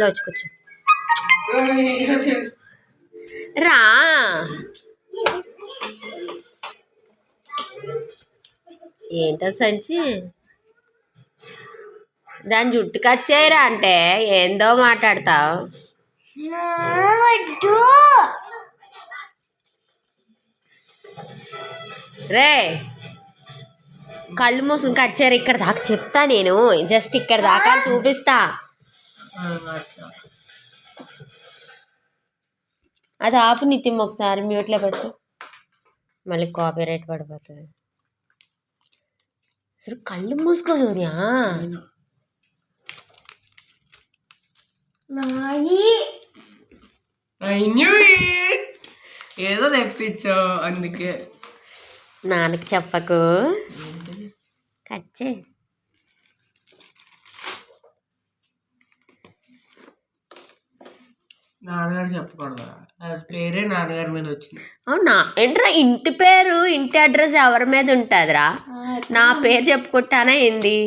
లోచుకొచ్చు రా. ఏంటో సంచి దాని జుట్టు కచ్చేయరా అంటే ఏందో మాట్లాడతావు. రే కళ్ళు మూసుకుని కచ్చారు. ఇక్కడ దాకా చెప్తా నేను, జస్ట్ ఇక్కడ దాకా చూపిస్తా. అది ఆపు నిత్యం, ఒకసారి మ్యూట్లో పెట్టు, మళ్ళీ కాపీరైట్ పడిపోతుంది. అసలు కళ్ళు మూసుకో సూర్య. ఏదో తెప్పించో అందుకే. నాన్నకి చెప్పకు, కట్ చేయి. నాన్నగారు చెప్పకూడదా? అది పేరే నాన్నగారి మీద వచ్చింది. అవునా? ఏంట్రా ఇంటి పేరు, ఇంటి అడ్రస్ ఎవరి మీద ఉంటుందిరా? నా పేరు చెప్పుకుంటానా ఏంది?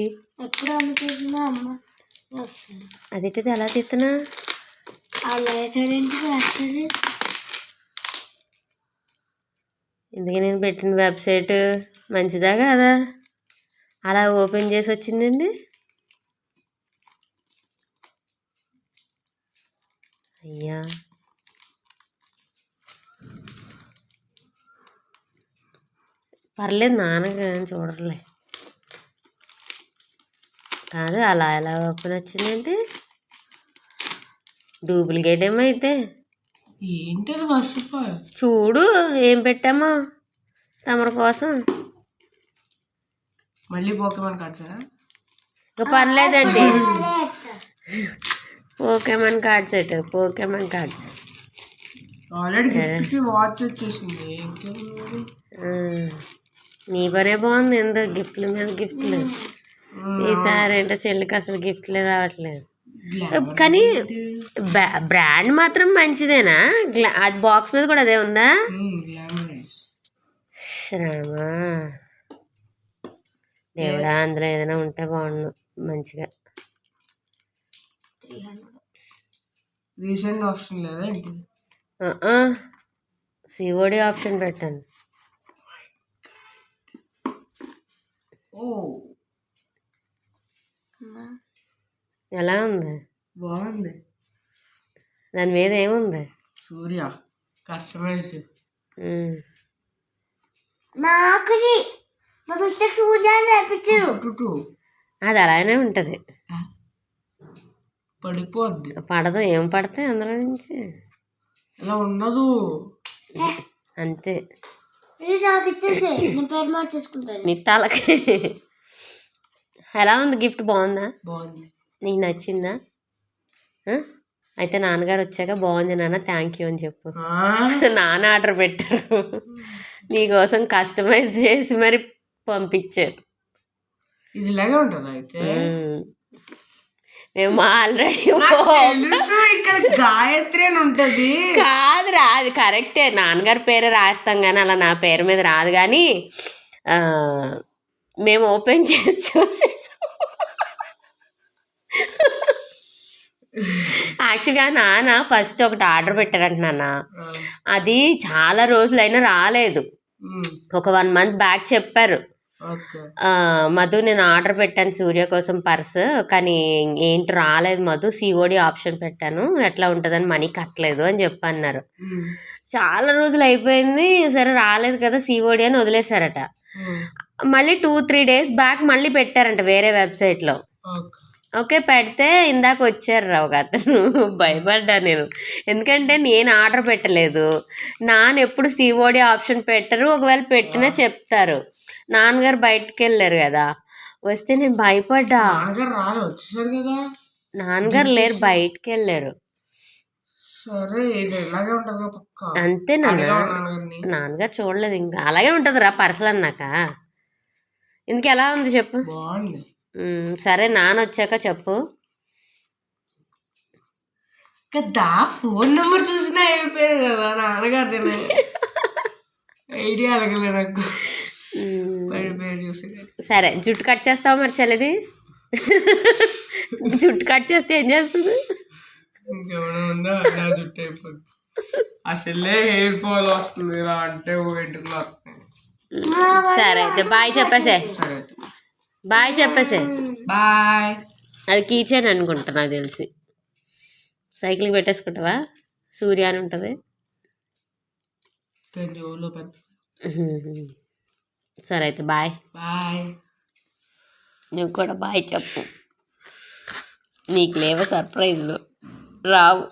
అది ఎలా తీస్తున్నా? ఎందుకు నేను పెట్టిన వెబ్సైట్ మంచిదా కాదా? అలా ఓపెన్ చేసి వచ్చిందండి. అయ్యా పర్లేదు, నాన్నగా చూడలే కాదు. అలా ఎలా ఓపెన్ వచ్చిందంటే డూప్లికేట్ ఏమో అయితే. ఏంటది ఫస్ట్ ఆఫ్ ఆల్ చూడు ఏం పెట్టామో తమరి కోసం. మళ్ళీ పోకేమాన్ కార్డ్స్. ఇంకా పర్లేదండి, పోకేమాన్ కార్డ్స్ అయితే పోకేమాన్ కార్డ్స్. ఆల్రెడీ వాచ్ వచ్చేసింది. నీ పనే బాగుంది. ఎందుకు గిఫ్ట్ల మీద గిఫ్ట్లు. ఈసారి ఏంటో చెల్లికి అసలు గిఫ్ట్లే రావట్లేదు. కానీ బ్రాండ్ మాత్రం మంచిదేనా? అది బాక్స్ మీద కూడా అదే ఉందా? శ్రమా దేవుడా, అందులో ఏదైనా ఉంటే బాగుండు మంచిగా. రీసెంట్ ఆప్షన్ లేదా? సిఓడి ఆప్షన్ పెట్టాను. ఎలా ఉంది? బాగుంది. దాని మీద ఏముంది? సూర్య కస్టమైజ్డ్. అది అలానే ఉంటుంది. పడిపోద్ది. పడదు. ఏం పడతాయి అందులో నుంచి? ఇలా ఉండదు అంతే. మార్చేసుకుంటాను. నీ తలకి. ఎలా ఉంది గిఫ్ట్? బాగుందా? బాగుంది. నీకు నచ్చిందా? అయితే నాన్నగారు వచ్చాక బాగుంది నాన్న, థ్యాంక్ యూ అని చెప్పు. నాన్న ఆర్డర్ పెట్టారు, నీకోసం కస్టమైజ్ చేసి మరి పంపించారు. ఇది ఇలాగే ఉంటుంది అయితే. మేము ఆల్రెడీ గాయత్రి అని ఉంటుంది. కాదురా, అది కరెక్టే, నాన్నగారి పేరే రాస్తాం కానీ అలా నా పేరు మీద రాదు. కానీ మేము ఓపెన్ చేసి చూసేసాం. యాక్చువల్గా నాన్న ఫస్ట్ ఒకటి ఆర్డర్ పెట్టారంట నాన్న. అది చాలా రోజులైనా రాలేదు. ఒక 1 month బ్యాక్ చెప్పారు, మధు నేను ఆర్డర్ పెట్టాను సూర్య కోసం పర్స్, కానీ ఏంటి రాలేదు మధు, సిఓడి ఆప్షన్ పెట్టాను, ఎట్లా ఉంటుందని మనీ కట్టలేదు అని చెప్పి అన్నారు. చాలా రోజులు అయిపోయింది, సరే రాలేదు కదా సిఓడి అని వదిలేశారట. మళ్ళీ 2-3 days బ్యాక్ మళ్ళీ పెట్టారంట వేరే వెబ్సైట్లో. ఓకే, పెడితే ఇందాక వచ్చారు రావు అతను. భయపడ్డా నేను, ఎందుకంటే నేను ఆర్డర్ పెట్టలేదు. నాన్న ఎప్పుడు సిఓడి ఆప్షన్ పెట్టరు, ఒకవేళ పెట్టినా చెప్తారు. నాన్నగారు బయటకు వెళ్ళారు కదా, వస్తే నేను భయపడ్డా. నాన్నగారు లేరు, బయటకు వెళ్ళారు. అంతే నాన్నగారు చూడలేదు. ఇంకా అలాగే ఉంటుంది రా పర్సలు అన్నాక. ఇందుకు ఎలా ఉంది చెప్పు? సరే నాన్న వచ్చాక చెప్పు కదా. ఫోన్ నెంబర్ చూసినా అయిపోయారు కదా నాన్నగారు. ఐడియా అలగలే నాకు. సరే జుట్టు కట్ చేస్తావా మరి చెల్లిది? జుట్టు కట్ చేస్తే ఏం చేస్తుంది? ఇంకేమైనా ఉందా నా జుట్టు అయిపోతుంది. అసలే హెయిర్ ఫాల్ వస్తుంది ఇలా అంటే వెంట్రుకలు వస్తున్నాయి. సరే అయితే బాయ్ చెప్పేసే. సరే బాయ్ చెప్పేసే. బాయ్. అది కీచైన్ అనుకుంటా నాకు తెలిసి. సైకిల్కి పెట్టేసుకుంటావా? సూర్య అని ఉంటుంది. సరే అయితే బాయ్. బాయ్. నువ్వు కూడా బాయ్ చెప్పు. నీకు లేవు సర్ప్రైజ్లు రావు.